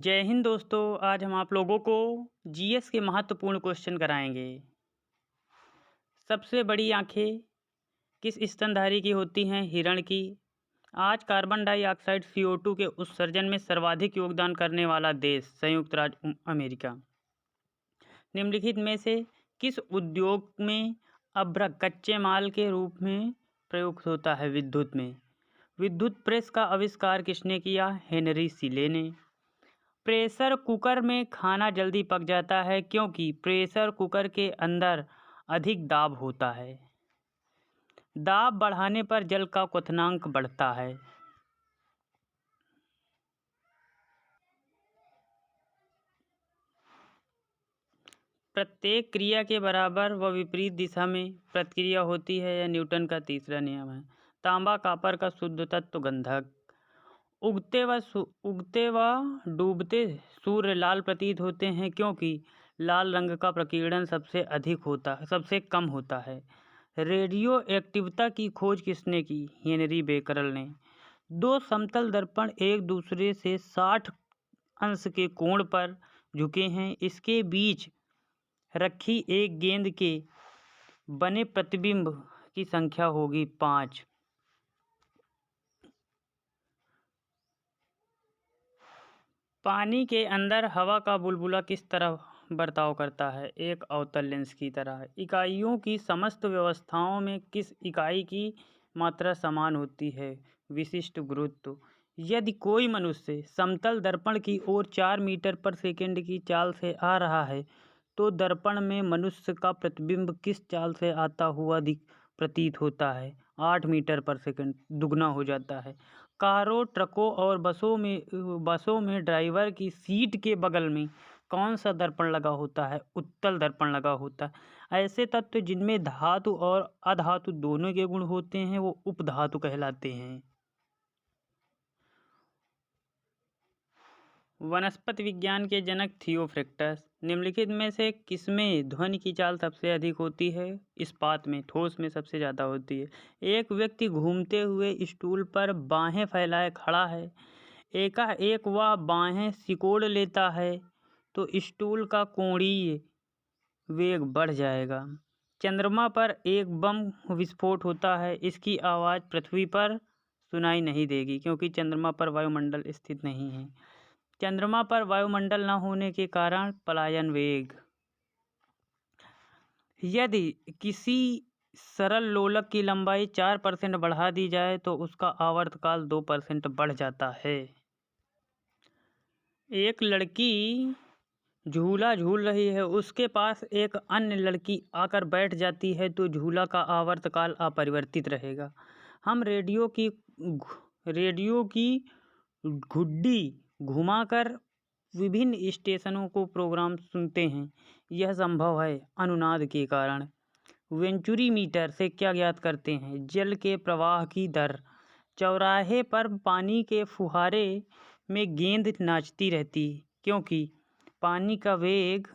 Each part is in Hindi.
जय हिंद दोस्तों। आज हम आप लोगों को जीएस के महत्वपूर्ण क्वेश्चन कराएंगे। सबसे बड़ी आंखें किस स्तनधारी की होती हैं? हिरण की। आज कार्बन डाइऑक्साइड CO2 के उत्सर्जन में सर्वाधिक योगदान करने वाला देश संयुक्त राज्य अमेरिका। निम्नलिखित में से किस उद्योग में अभ्रक कच्चे माल के रूप में प्रयुक्त होता है? विद्युत में। विद्युत प्रेस का आविष्कार किसने किया? हेनरी सीले ने। प्रेशर कुकर में खाना जल्दी पक जाता है क्योंकि प्रेशर कुकर के अंदर अधिक दाब होता है। दाब बढ़ाने पर जल का क्वथनांक बढ़ता है। प्रत्येक क्रिया के बराबर व विपरीत दिशा में प्रतिक्रिया होती है। यह न्यूटन का तीसरा नियम है। तांबा कॉपर का शुद्ध तत्व गंधक। उगते व डूबते सूर्य लाल प्रतीत होते हैं क्योंकि लाल रंग का प्रकीर्णन सबसे कम होता है। रेडियो एक्टिवता की खोज किसने की? हेनरी बेकरल ने। दो समतल दर्पण एक दूसरे से 60 अंश के कोण पर झुके हैं। इसके बीच रखी एक गेंद के बने प्रतिबिंब की संख्या होगी 5। पानी के अंदर हवा का बुलबुला किस तरह बर्ताव करता है? एक अवतल लेंस की तरह। इकाइयों की समस्त व्यवस्थाओं में किस इकाई की मात्रा समान होती है? विशिष्ट गुरुत्व। यदि कोई मनुष्य समतल दर्पण की ओर 4 मीटर पर सेकंड की चाल से आ रहा है तो दर्पण में मनुष्य का प्रतिबिंब किस चाल से आता हुआ प्रतीत होता है? 8 मीटर पर सेकंड, दुगना हो जाता है। कारों, ट्रकों और बसों में ड्राइवर की सीट के बगल में कौन सा दर्पण लगा होता है? उत्तल दर्पण लगा होता है। ऐसे तत्व जिनमें धातु और अधातु दोनों के गुण होते हैं वो उपधातु कहलाते हैं। वनस्पति विज्ञान के जनक थियोफ्रिक्टस। निम्नलिखित में से किसमें ध्वनि की चाल सबसे अधिक होती है? इस्पात में। ठोस में सबसे ज़्यादा होती है। एक व्यक्ति घूमते हुए स्टूल पर बाहें फैलाए खड़ा है। एकाएक वह बाहें सिकोड़ लेता है तो स्टूल का कोणीय वेग बढ़ जाएगा। चंद्रमा पर एक बम विस्फोट होता है। इसकी आवाज़ पृथ्वी पर सुनाई नहीं देगी क्योंकि चंद्रमा पर वायुमंडल स्थित नहीं है। चंद्रमा पर वायुमंडल न होने के कारण पलायन वेग। यदि किसी सरल लोलक की लंबाई 4% बढ़ा दी जाए तो उसका आवर्तकाल 2% बढ़ जाता है। एक लड़की झूला झूल रही है, उसके पास एक अन्य लड़की आकर बैठ जाती है तो झूला का आवर्तकाल अपरिवर्तित रहेगा। हम रेडियो की घुड्डी घुमाकर विभिन्न स्टेशनों को प्रोग्राम सुनते हैं। यह संभव है अनुनाद के कारण। वेंचुरी मीटर से क्या ज्ञात करते हैं? जल के प्रवाह की दर। चौराहे पर पानी के फुहारे में गेंद नाचती रहती क्योंकि पानी का वेग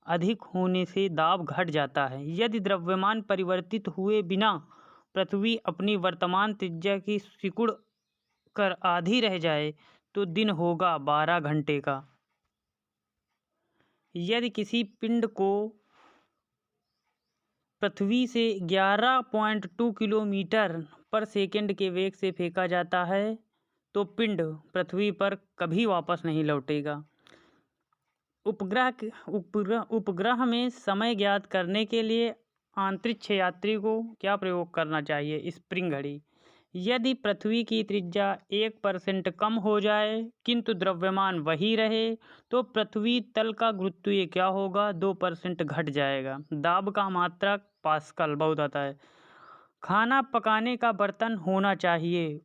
अधिक होने से दाब घट जाता है। यदि द्रव्यमान परिवर्तित हुए बिना पृथ्वी अपनी वर्तमान त्रिज्या की सिकुड़ कर आधी रह जाए तो दिन होगा 12 घंटे का। यदि किसी पिंड को पृथ्वी से 11.2 किलोमीटर पर सेकंड के वेग से फेंका जाता है तो पिंड पृथ्वी पर कभी वापस नहीं लौटेगा। उपग्रह में समय ज्ञात करने के लिए अंतरिक्ष यात्री को क्या प्रयोग करना चाहिए? स्प्रिंग घड़ी। यदि पृथ्वी की त्रिज्या 1% कम हो जाए किंतु द्रव्यमान वही रहे तो पृथ्वी तल का गुरुत्वीय क्या होगा? 2% घट जाएगा। दाब का मात्रक पास्कल बहुत आता है। खाना पकाने का बर्तन होना चाहिए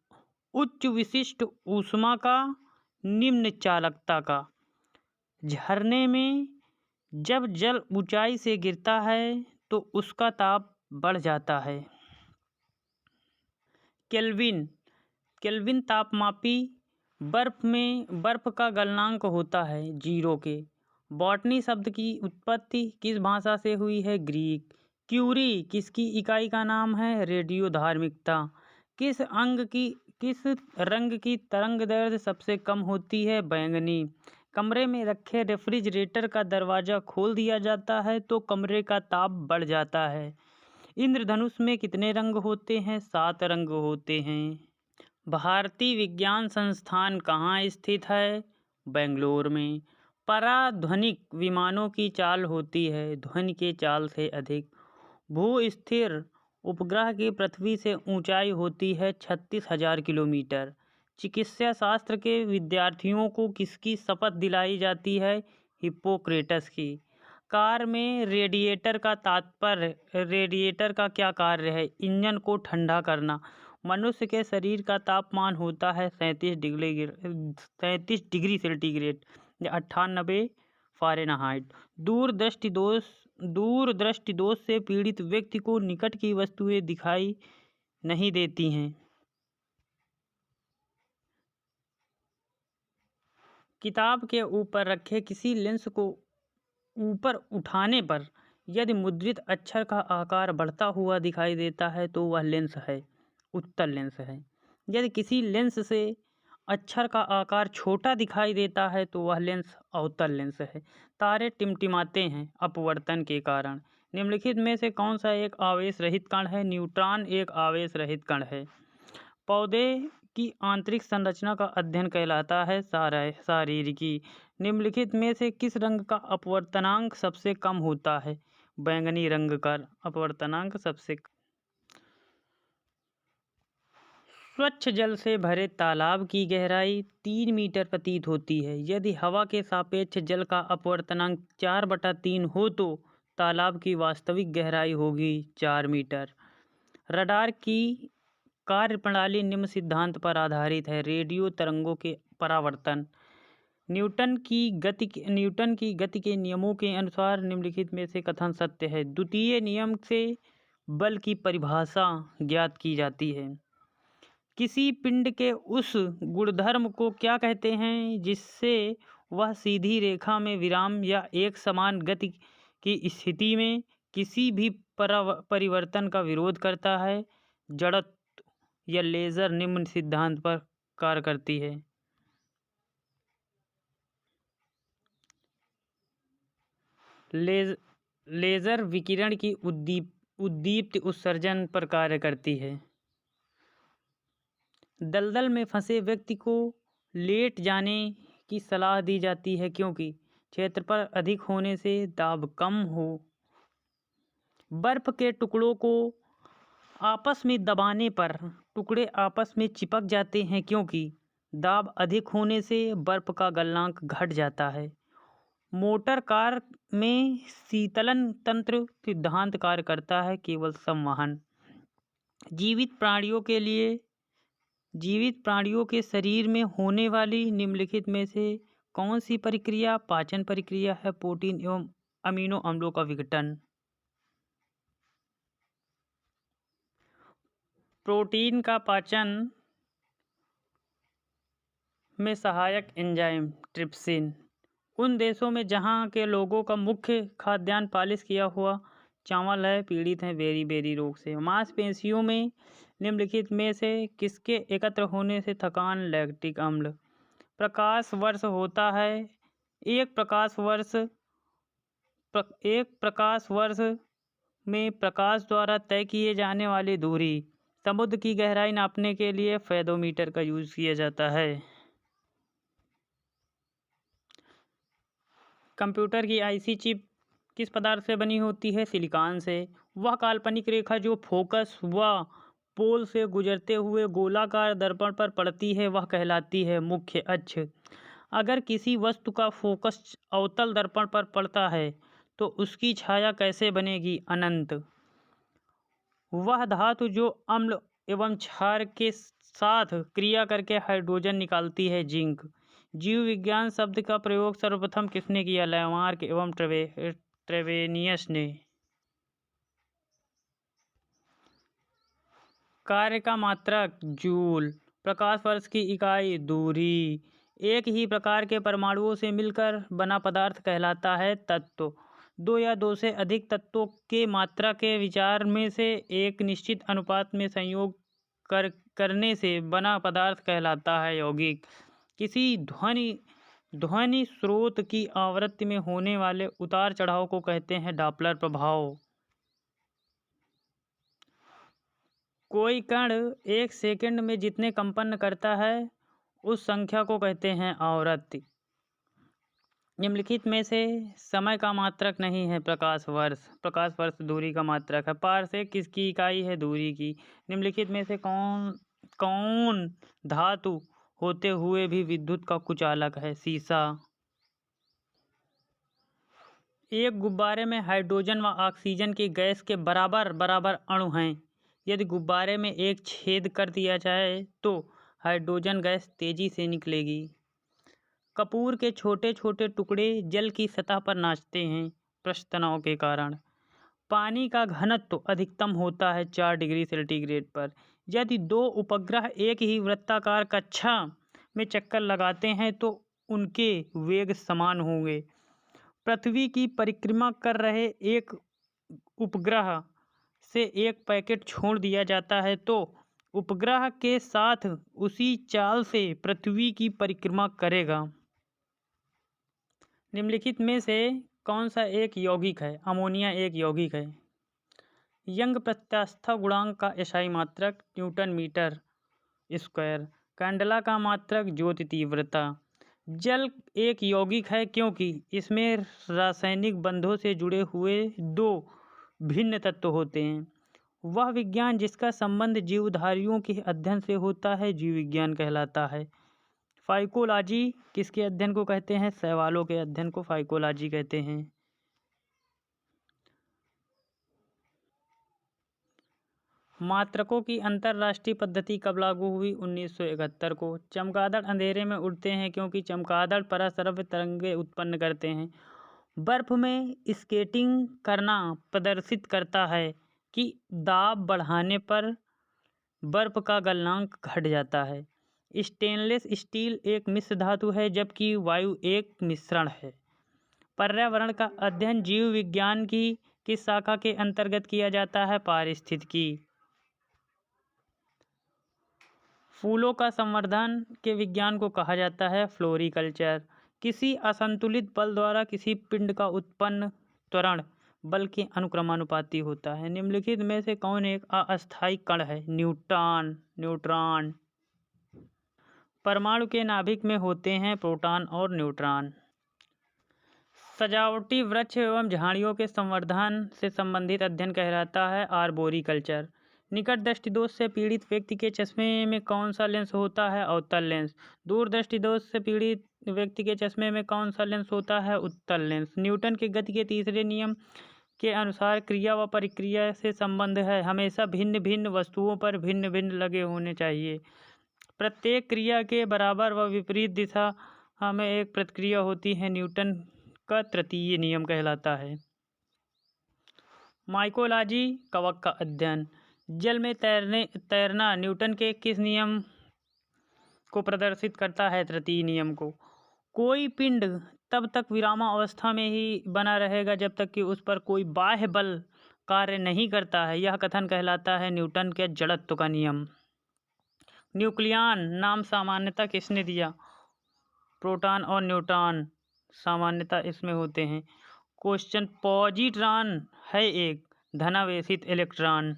उच्च विशिष्ट ऊष्मा का, निम्न चालकता का। झरने में जब जल ऊंचाई से गिरता है तो उसका ताप बढ़ जाता है। केल्विन तापमापी बर्फ का गलनांक होता है 0 के। बॉटनी शब्द की उत्पत्ति किस भाषा से हुई है? ग्रीक। क्यूरी किसकी इकाई का नाम है? रेडियो धार्मिकता। किस अंग की किस रंग की तरंग दैर्ध्य सबसे कम होती है? बैंगनी। कमरे में रखे रेफ्रिजरेटर का दरवाजा खोल दिया जाता है तो कमरे का ताप बढ़ जाता है। इंद्रधनुष में कितने रंग होते हैं? 7 रंग होते हैं। भारतीय विज्ञान संस्थान कहाँ स्थित है? बेंगलोर में। पराध्वनिक विमानों की चाल होती है ध्वनि के चाल से अधिक। भू-स्थिर उपग्रह की पृथ्वी से ऊंचाई होती है 36,000 किलोमीटर। चिकित्सा शास्त्र के विद्यार्थियों को किसकी शपथ दिलाई जाती है? हिप्पोक्रेटस की। कार में रेडिएटर का क्या कार्य है? इंजन को ठंडा करना। मनुष्य के शरीर का तापमान होता है 37 डिग्री सेंटीग्रेड या 98 फ़ारेनहाइट। दूरदृष्टि दोष से पीड़ित व्यक्ति को निकट की वस्तुएं दिखाई नहीं देती हैं। किताब के ऊपर रखे किसी लेंस को ऊपर उठाने पर यदि मुद्रित अक्षर का आकार बढ़ता हुआ दिखाई देता है तो वह लेंस है, उत्तल लेंस है। यदि किसी लेंस से अक्षर का आकार छोटा दिखाई देता है तो वह लेंस अवतल लेंस है। तारे टिमटिमाते हैं अपवर्तन के कारण। निम्नलिखित में से कौन सा एक आवेश रहित कण है? न्यूट्रॉन एक आवेश रहित कण है। पौधे की आंतरिक संरचना का अध्ययन कहलाता है शारीरिकी। निम्नलिखित में से किस रंग का अपवर्तनांक सबसे कम होता है? बैंगनी रंग का अपवर्तनांक सबसे। स्वच्छ जल से भरे तालाब की गहराई 3 मीटर प्रतीत होती है। यदि हवा के सापेक्ष जल का अपवर्तनांक 4/3 हो तो तालाब की वास्तविक गहराई होगी 4 मीटर। रडार की कार्यप्रणाली निम्न सिद्धांत पर आधारित है। रेडियो तरंगों के परावर्तन। न्यूटन की गति के नियमों के अनुसार निम्नलिखित में से कथन सत्य है? द्वितीय नियम से बल की परिभाषा ज्ञात की जाती है। किसी पिंड के उस गुणधर्म को क्या कहते हैं जिससे वह सीधी रेखा में विराम या एक समान गति की स्थिति में किसी भी परिवर्तन का विरोध करता है? जड़त्व या लेजर निम्न सिद्धांत पर कार्य करती है। लेजर विकिरण की उद्दीप्त उत्सर्जन पर कार्य करती है। दलदल में फंसे व्यक्ति को लेट जाने की सलाह दी जाती है क्योंकि क्षेत्रफल अधिक होने से दाब कम हो। बर्फ के टुकड़ों को आपस में दबाने पर टुकड़े आपस में चिपक जाते हैं क्योंकि दाब अधिक होने से बर्फ का गलनांक घट जाता है। मोटर कार में शीतलन तंत्र सिद्धांत कार्य करता है केवल संवहन। जीवित प्राणियों के शरीर में होने वाली निम्नलिखित में से कौन सी प्रक्रिया पाचन प्रक्रिया है? प्रोटीन एवं अमीनो अम्लों का विघटन। प्रोटीन का पाचन में सहायक एंजाइम ट्रिप्सिन। उन देशों में जहां के लोगों का मुख्य खाद्यान्न पालिश किया हुआ चावल है पीड़ित हैं बेरी रोग से। मांसपेशियों में निम्नलिखित में से किसके एकत्र होने से थकान लैक्टिक अम्ल। प्रकाश वर्ष होता है एक प्रकाश वर्ष में प्रकाश द्वारा तय किए जाने वाली दूरी। समुद्र की गहराई नापने के लिए फेदोमीटर का यूज किया जाता है। कंप्यूटर की आईसी चिप किस पदार्थ से बनी होती है? सिलिकॉन से। वह काल्पनिक रेखा जो फोकस व पोल से गुजरते हुए गोलाकार दर्पण पर पड़ती है वह कहलाती है मुख्य अक्ष। अगर किसी वस्तु का फोकस अवतल दर्पण पर पड़ता है तो उसकी छाया कैसे बनेगी? अनंत। वह धातु जो अम्ल एवं क्षार के साथ क्रिया करके हाइड्रोजन निकालती है जिंक। जीव विज्ञान शब्द का प्रयोग सर्वप्रथम किसने किया? लैमार्क एवं ट्रेवेनियस ने। कार्य का मात्रक जूल। प्रकाश वर्ष की इकाई दूरी। एक ही प्रकार के परमाणुओं से मिलकर बना पदार्थ कहलाता है तत्व। 2 या 2 से अधिक तत्वों के मात्रा के विचार में से एक निश्चित अनुपात में संयोग करने से बना पदार्थ कहलाता है यौगिक। किसी ध्वनि स्रोत की आवृत्ति में होने वाले उतार चढ़ाव को कहते हैं डॉपलर प्रभाव। कोई कण 1 सेकंड में जितने कंपन करता है उस संख्या को कहते हैं आवृत्ति। निम्नलिखित में से समय का मात्रक नहीं है प्रकाश वर्ष। प्रकाश वर्ष दूरी का मात्रक है। पारसेक किसकी इकाई है? दूरी की। निम्नलिखित में से कौन धातु होते हुए भी विद्युत का कुचालक है? सीसा। एक गुब्बारे में हाइड्रोजन व ऑक्सीजन की गैस के बराबर बराबर अणु हैं। यदि गुब्बारे में एक छेद कर दिया जाए तो हाइड्रोजन गैस तेजी से निकलेगी। कपूर के छोटे छोटे टुकड़े जल की सतह पर नाचते हैं पृष्ठ तनाव के कारण। पानी का घनत्व अधिकतम होता है 4 डिग्री सेंटीग्रेड पर। यदि 2 उपग्रह एक ही वृत्ताकार कक्षा में चक्कर लगाते हैं तो उनके वेग समान होंगे। पृथ्वी की परिक्रमा कर रहे एक उपग्रह से एक पैकेट छोड़ दिया जाता है तो उपग्रह के साथ उसी चाल से पृथ्वी की परिक्रमा करेगा। निम्नलिखित में से कौन सा एक यौगिक है? अमोनिया एक यौगिक है। यंग प्रत्यास्थ गुणांक का एसआई मात्रक न्यूटन मीटर स्क्वायर। कैंडेला का मात्रक ज्योति तीव्रता। जल एक यौगिक है क्योंकि इसमें रासायनिक बंधों से जुड़े हुए 2 भिन्न तत्व होते हैं। वह विज्ञान जिसका संबंध जीवधारियों के अध्ययन से होता है जीव विज्ञान कहलाता है। फाइकोलॉजी किसके अध्ययन को कहते हैं? शैवालों के अध्ययन को फाइकोलॉजी कहते हैं। मात्रकों की अंतरराष्ट्रीय पद्धति कब लागू हुई? 1971 को। चमगादड़ अंधेरे में उड़ते हैं क्योंकि चमगादड़ पराश्रव्य तरंगें उत्पन्न करते हैं। बर्फ में स्केटिंग करना प्रदर्शित करता है कि दाब बढ़ाने पर बर्फ का गलनांक घट जाता है। स्टेनलेस स्टील एक मिश्र धातु है जबकि वायु एक मिश्रण है। पर्यावरण का अध्ययन जीव विज्ञान की किस शाखा के अंतर्गत किया जाता है? पारिस्थितिकी। फूलों का संवर्धन के विज्ञान को कहा जाता है फ्लोरिकल्चर। किसी असंतुलित बल द्वारा किसी पिंड का उत्पन्न त्वरण बल के अनुक्रमानुपाती होता है। निम्नलिखित में से कौन एक अस्थायी कण है? न्यूट्रॉन। परमाणु के नाभिक में होते हैं प्रोटॉन और न्यूट्रॉन। सजावटी वृक्ष एवं झाड़ियों के संवर्धन से संबंधित अध्ययन कहलाता है आर्बोरिकल्चर। निकट दृष्टि दोष से पीड़ित व्यक्ति के चश्मे में कौन सा लेंस होता है? अवतल लेंस। दूर दृष्टि दोष से पीड़ित व्यक्ति के चश्मे में कौन सा लेंस होता है? उत्तल लेंस। न्यूटन के गति के तीसरे नियम के अनुसार क्रिया व परिक्रिया से संबंध है। हमेशा भिन्न भिन्न वस्तुओं पर भिन्न भिन्न लगे होने चाहिए। प्रत्येक क्रिया के बराबर व विपरीत दिशा में एक प्रतिक्रिया होती है। न्यूटन का तृतीय नियम कहलाता है। माइकोलॉजी कवक का अध्ययन। जल में तैरना न्यूटन के किस नियम को प्रदर्शित करता है? तृतीय नियम को। कोई पिंड तब तक विरामावस्था में ही बना रहेगा जब तक कि उस पर कोई बाह्य बल कार्य नहीं करता है। यह कथन कहलाता है न्यूटन के जड़त्व का नियम। न्यूक्लियन नाम सामान्यतः किसने दिया? प्रोटॉन और न्यूट्रॉन सामान्यतः इसमें होते हैं। क्वेश्चन, पॉजिट्रॉन है एक धनावेशित इलेक्ट्रॉन।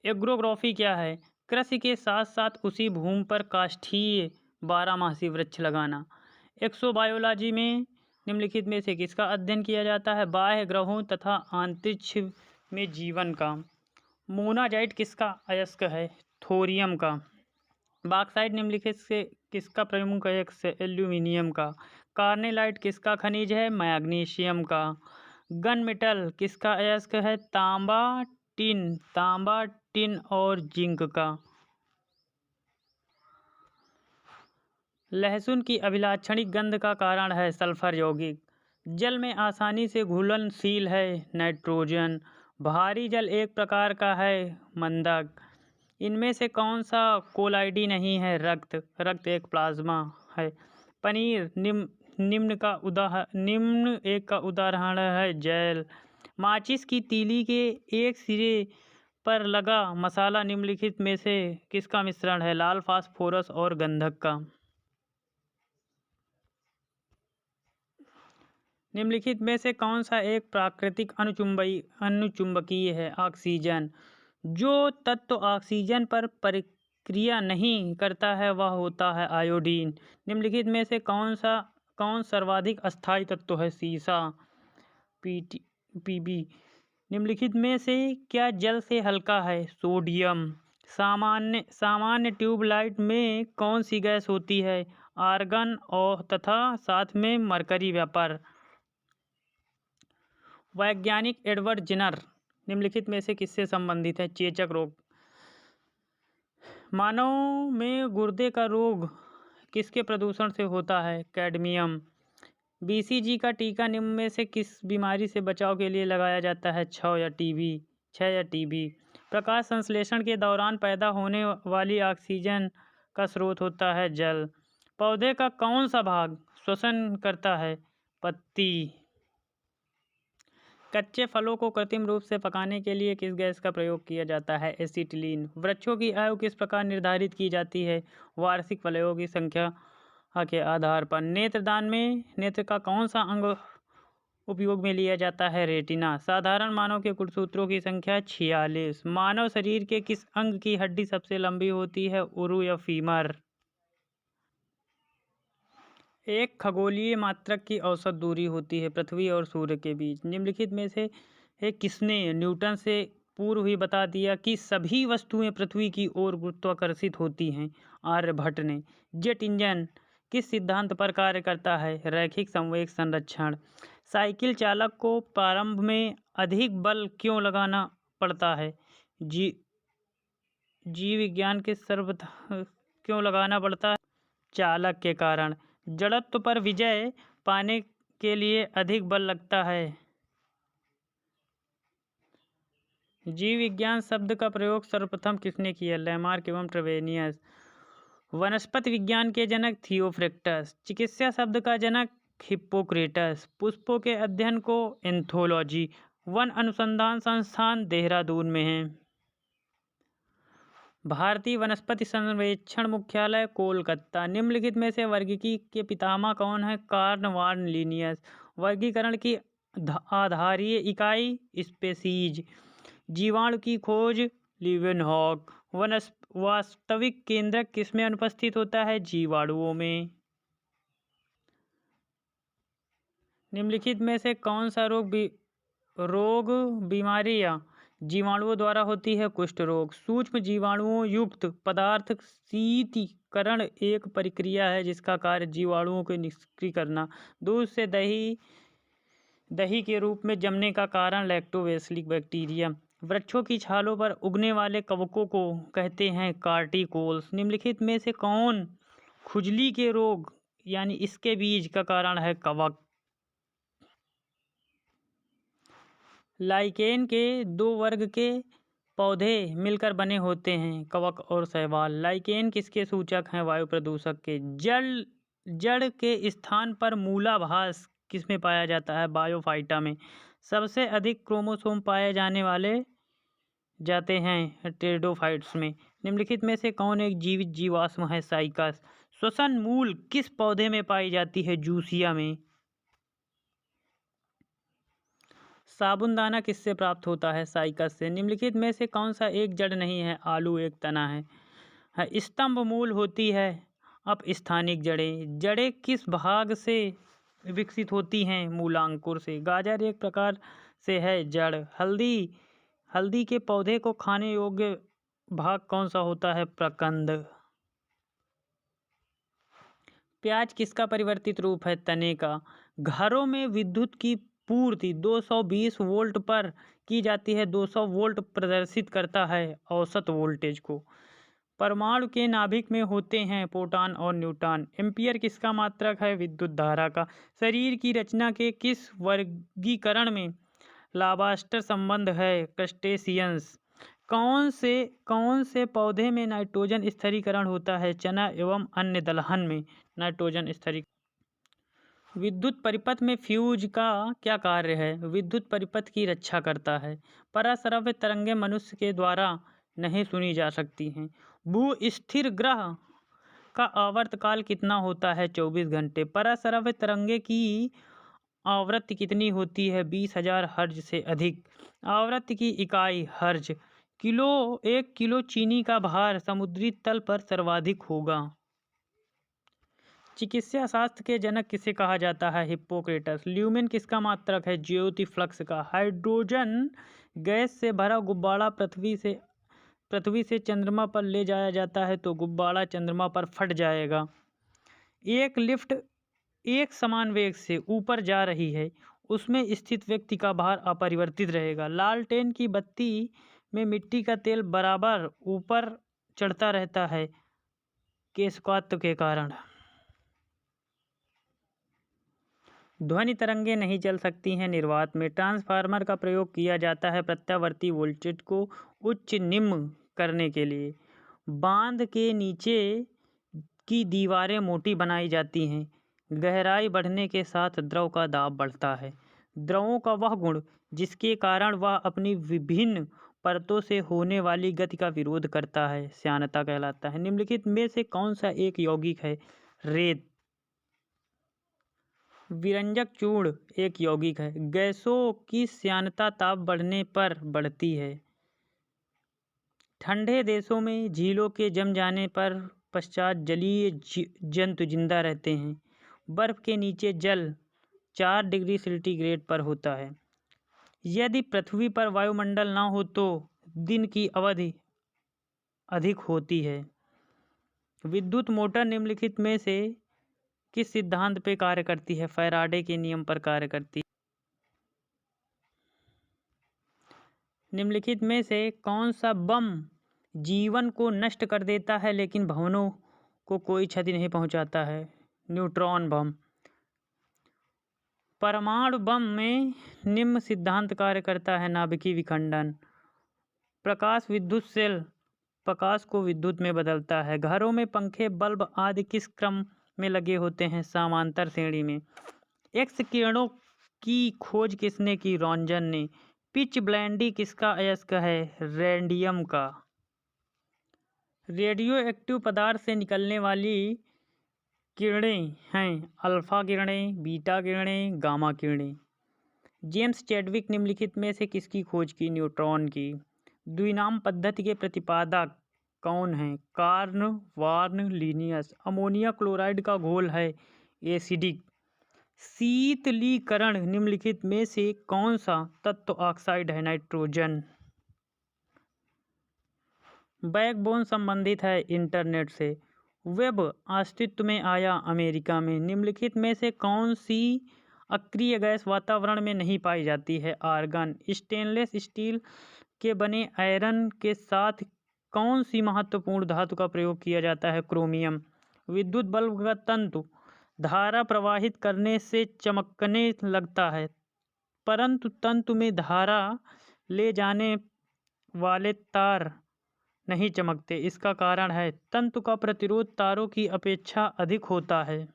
एग्रोग्राफी क्या है? कृषि के साथ साथ उसी भूमि पर काष्ठीय 12मासी वृक्ष लगाना। एक्सोबायोलॉजी में निम्नलिखित में से किसका अध्ययन किया जाता है? बाह्य ग्रहों तथा अंतरिक्ष में जीवन का। मोनाजाइट किसका अयस्क है? थोरियम का। बॉक्साइट निम्नलिखित से किसका प्रमुख अयस्क है? एल्यूमिनियम का। कार्नेलाइट किसका खनिज है? मैग्नीशियम का। गन मेटल किसका अयस्क है? तांबा, टिन और जिंक का। लहसुन की अभिलाक्षणिक गंध का कारण है सल्फर यौगिक। जल में आसानी से घुलनशील है नाइट्रोजन। भारी जल एक प्रकार का है मंदक। इनमें से कौन सा कोलाइडी नहीं है? रक्त एक प्लाज्मा है। पनीर निम्न एक का उदाहरण है जेल। माचिस की तीली के एक सिरे पर लगा मसाला निम्नलिखित में से किसका मिश्रण है? लाल फास्फोरस और गंधक का। निम्नलिखित में से कौन सा एक प्राकृतिक अनुचुंबकीय है? ऑक्सीजन। जो तत्व ऑक्सीजन पर प्रक्रिया नहीं करता है वह होता है आयोडीन। निम्नलिखित में से कौन सर्वाधिक अस्थायी तत्व है? सीसा। Pb। निम्नलिखित में से क्या जल से हल्का है? सोडियम। सामान्य ट्यूबलाइट में कौन सी गैस होती है? आर्गन और तथा साथ में मरकरी वेपर। वैज्ञानिक एडवर्ड जेनर निम्नलिखित में से किससे संबंधित है? चेचक रोग। मानव में गुर्दे का रोग किसके प्रदूषण से होता है? कैडमियम। बीसीजी का टीका निम्न में से किस बीमारी से बचाव के लिए लगाया जाता है? क्षय या टीबी। प्रकाश संश्लेषण के दौरान पैदा होने वाली ऑक्सीजन का स्रोत होता है जल। पौधे का कौन सा भाग श्वसन करता है? पत्ती। कच्चे फलों को कृत्रिम रूप से पकाने के लिए किस गैस का प्रयोग किया जाता है? एसिटिलीन। वृक्षों की आयु किस प्रकार निर्धारित की जाती है? वार्षिक फलों की संख्या के आधार पर। नेत्रदान में नेत्र का कौन सा अंग उपयोग में लिया जाता है? रेटिना। साधारण मानव के गुणसूत्रों की संख्या 46। मानव शरीर के किस अंग की हड्डी सबसे लंबी होती है? उरु या फीमर। एक खगोलीय मात्रक की औसत दूरी होती है पृथ्वी और सूर्य के बीच। निम्नलिखित में से किसने न्यूटन से पूर्व ही बता दिया कि सभी वस्तुएं पृथ्वी की ओर गुरुत्वाकर्षित होती हैं? आर्यभट्ट ने। जेट इंजन किस सिद्धांत पर कार्य करता है? रैखिक संवेग संरक्षण। साइकिल चालक को प्रारंभ में अधिक बल क्यों लगाना पड़ता है? जीव विज्ञान के क्यों लगाना पड़ता है? चालक के कारण। जड़त्व पर विजय पाने के लिए अधिक बल लगता है। जीव विज्ञान शब्द का प्रयोग सर्वप्रथम किसने किया? लैमार्क एवं ट्रेवेनियस। वनस्पति विज्ञान के जनक थियोफ्रिक्टस। चिकित्सा शब्द का जनक हिप्पोक्रेटस। पुष्पों के अध्ययन को एंथोलॉजी। वन अनुसंधान संस्थान देहरादून में है। भारतीय वनस्पति सर्वेक्षण मुख्यालय कोलकाता। निम्नलिखित में से वर्गीकी के पितामह कौन है? Carl von Linnaeus. वर्गीकरण की आधारीय इकाई स्पेसीज। जीवाणु की खोज लीवेनहॉक। वास्तविक केंद्रक किसमें अनुपस्थित होता है? जीवाणुओं में। निम्नलिखित में से कौन सा रोग बीमारियां जीवाणुओं द्वारा होती है? कुष्ठ रोग। सूक्ष्म जीवाणुओं युक्त पदार्थ शीतीकरण एक प्रक्रिया है जिसका कार्य जीवाणुओं को निष्क्रिय करना। दूध से दही के रूप में जमने का कारण लैक्टोबैसिलस बैक्टीरिया। वृक्षों की छालों पर उगने वाले कवकों को कहते हैं कार्टिकोल्स। निम्नलिखित में से कौन खुजली के रोग यानी इसके बीज का कारण है? कवक। लाइकेन के दो वर्ग के पौधे मिलकर बने होते हैं, कवक और शैवाल। लाइकेन किसके सूचक हैं? वायु प्रदूषक के। जड़ के स्थान पर मूलाभास किसमें पाया जाता है? बायोफाइटा में। सबसे अधिक क्रोमोसोम पाए जाते हैं टेरिडोफाइट्स में। निम्नलिखित में से कौन एक जीवित जीवाश्म है? साइकस। श्वसन मूल किस पौधे में पाई जाती है? जूसिया में। साबुनदाना किससे प्राप्त होता है? साइकस से। निम्नलिखित में से कौन सा एक जड़ नहीं है? आलू एक तना है। स्तंभ मूल होती है अपस्थानिक जड़ें। जड़ें किस भाग से विकसित होती हैं? मूलांकुर से। गाजर एक प्रकार से है जड़। हल्दी के पौधे को खाने योग्य भाग कौन सा होता है? प्रकंद। प्याज किसका परिवर्तित रूप है? तने का। घरों में विद्युत की पूर्ति 220 वोल्ट पर की जाती है। 200 वोल्ट प्रदर्शित करता है औसत वोल्टेज को। परमाणु के नाभिक में होते हैं प्रोटॉन और न्यूट्रॉन। एम्पियर किसका मात्रक है? विद्युत धारा का। शरीर की रचना के किस वर्गीकरण में लाबास्टर संबंध है? क्रस्टेशियंस। कौन से पौधे में नाइट्रोजन स्थिरीकरण होता है? चना एवं अन्य दलहन में नाइट्रोजन स्थिरीकरण। विद्युत परिपथ में फ्यूज का क्या कार्य है? विद्युत परिपथ की रक्षा करता है। पराश्रव्य तरंगें मनुष्य के द्वारा नहीं सुनी जा सकती हैं। भू-स्थिर ग्रह का आवर्तकाल कितना होता है? 24 घंटे। पराश्रव्य तरंगे की आवृत्ति कितनी होती है? 20,000 हर्ट्ज से अधिक। आवृत्ति की इकाई हर्ट्ज। 1 किलो चीनी का भार समुद्री तल पर सर्वाधिक होगा। चिकित्सा शास्त्र के जनक किसे कहा जाता है? हिप्पोक्रेटस। ल्यूमेन किसका मात्रक है? ज्योति फ्लक्स का। हाइड्रोजन गैस से भरा गुब्बारा पृथ्वी से चंद्रमा पर ले जाया जाता है तो गुब्बारा चंद्रमा पर फट जाएगा। एक लिफ्ट एक समान वेग से ऊपर जा रही है, उसमें स्थित व्यक्ति का भार अपरिवर्तित रहेगा। लालटेन की बत्ती में मिट्टी का तेल बराबर ऊपर चढ़ता रहता है, केशकात्व के कारण। ध्वनि तरंगें नहीं चल सकती हैं निर्वात में। ट्रांसफार्मर का प्रयोग किया जाता है प्रत्यावर्ती वोल्टेज को उच्च निम्न करने के लिए। बांध के नीचे की दीवारें मोटी बनाई जाती हैं। गहराई बढ़ने के साथ द्रव का दाब बढ़ता है। द्रवों का वह गुण जिसके कारण वह अपनी विभिन्न परतों से होने वाली गति का विरोध करता है श्यानता कहलाता है। निम्नलिखित में से कौन सा एक यौगिक है? रेत। विरंजक चूर्ण एक यौगिक है। गैसों की श्यानता ताप बढ़ने पर बढ़ती है। ठंडे देशों में झीलों के जम जाने पर पश्चात जलीय जंतु जिंदा रहते हैं। बर्फ के नीचे जल 4 डिग्री सेंटीग्रेड पर होता है। यदि पृथ्वी पर वायुमंडल न हो तो दिन की अवधि अधिक होती है। विद्युत मोटर निम्नलिखित में से किस सिद्धांत पर कार्य करती है? फैराडे के नियम पर कार्य करती है। निम्नलिखित में से कौन सा बम जीवन को नष्ट कर देता है लेकिन भवनों को कोई क्षति नहीं पहुंचाता है? न्यूट्रॉन बम। परमाणु बम में निम्न सिद्धांत कार्य करता है। नाभिकीय विखंडन। प्रकाश विद्युत सेल प्रकाश को विद्युत में बदलता है। घरों में पंखे बल्ब आदि किस क्रम में लगे होते हैं? समांतर श्रेणी में। एक्स किरणों की खोज किसने की? रॉन्जन ने। पिच ब्लेंडी किसका अयस्क है? रेडियम का। रेडियो एक्टिव पदार्थ से निकलने वाली किरणें हैं अल्फा किरणें, बीटा किरणें, गामा किरणें। जेम्स चैडविक निम्नलिखित में से किसकी खोज की? न्यूट्रॉन की। द्विनाम पद्धति के प्रतिपादक कौन हैं? Carl von Linnaeus. Ammonia chloride का घोल है एसिडिक। शीतलीकरण निम्नलिखित में से कौन सा तत्व ऑक्साइड है? नाइट्रोजन। बैकबोन संबंधित है इंटरनेट से। वेब अस्तित्व में आया अमेरिका में। निम्नलिखित में से कौन सी अक्रिय गैस वातावरण में नहीं पाई जाती है? आर्गन। स्टेनलेस स्टील के बने आयरन के साथ कौन सी महत्वपूर्ण धातु का प्रयोग किया जाता है? क्रोमियम। विद्युत बल्ब का तंतु धारा प्रवाहित करने से चमकने लगता है, परंतु तंतु में धारा ले जाने वाले तार नहीं चमकते। इसका कारण है तंतु का प्रतिरोध तारों की अपेक्षा अधिक होता है।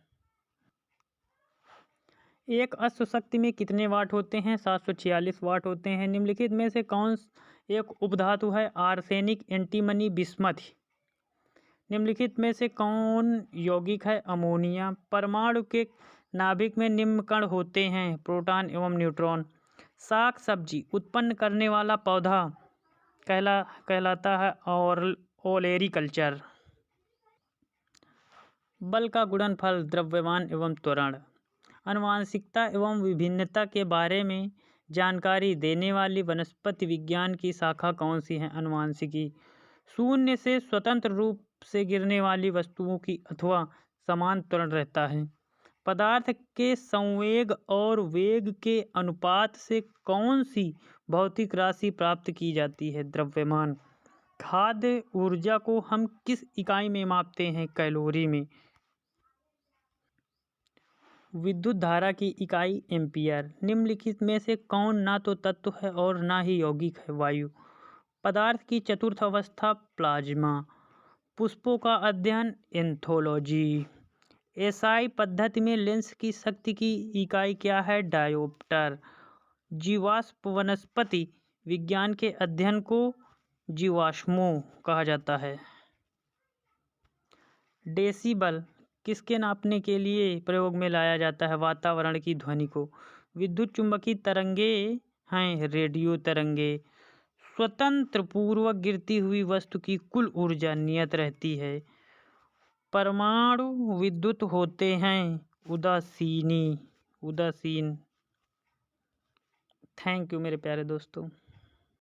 एक अश्व शक्ति में कितने वाट होते हैं? 746 वाट होते हैं। निम्नलिखित में से कौन एक उपधातु है? Arsenic, antimony, bismuth. निम्नलिखित में से कौन यौगिक है? अमोनिया। परमाणु के नाभिक में निम्न कण होते हैं? प्रोटॉन एवं न्यूट्रॉन। साग सब्जी उत्पन्न करने वाला पौधा कहलाता है और ओलेरीकल्चर। बल का गुणनफल द्रव्यमान एवं त्वरण। आनुवंशिकता एवं विभिन्नता के बारे में जानकारी देने वाली वनस्पति विज्ञान की शाखा कौन सी है? आनुवंशिकी। शून्य से स्वतंत्र रूप से गिरने वाली वस्तुओं की अथवा समान त्वरण रहता है। पदार्थ के संवेग और वेग के अनुपात से कौन सी भौतिक राशि प्राप्त की जाती है? द्रव्यमान। खाद्य ऊर्जा को हम किस इकाई में मापते हैं? कैलोरी में। विद्युत धारा की इकाई एम्पियर। निम्नलिखित में से कौन ना तो तत्व है और ना ही यौगिक है? वायु। पदार्थ की चतुर्थ अवस्था प्लाज्मा। पुष्पों का अध्ययन एंथोलॉजी। एसआई पद्धति में लेंस की शक्ति की इकाई क्या है? डायोप्टर। जीवाश्म वनस्पति विज्ञान के अध्ययन को जीवाश्मों कहा जाता है। डेसिबल किसके नापने के लिए प्रयोग में लाया जाता है? वातावरण की ध्वनि को। विद्युत चुंबकीय तरंगे हैं रेडियो तरंगे। स्वतंत्र पूर्वक गिरती हुई वस्तु की कुल ऊर्जा नियत रहती है। परमाणु विद्युत होते हैं उदासीन। थैंक यू मेरे प्यारे दोस्तों।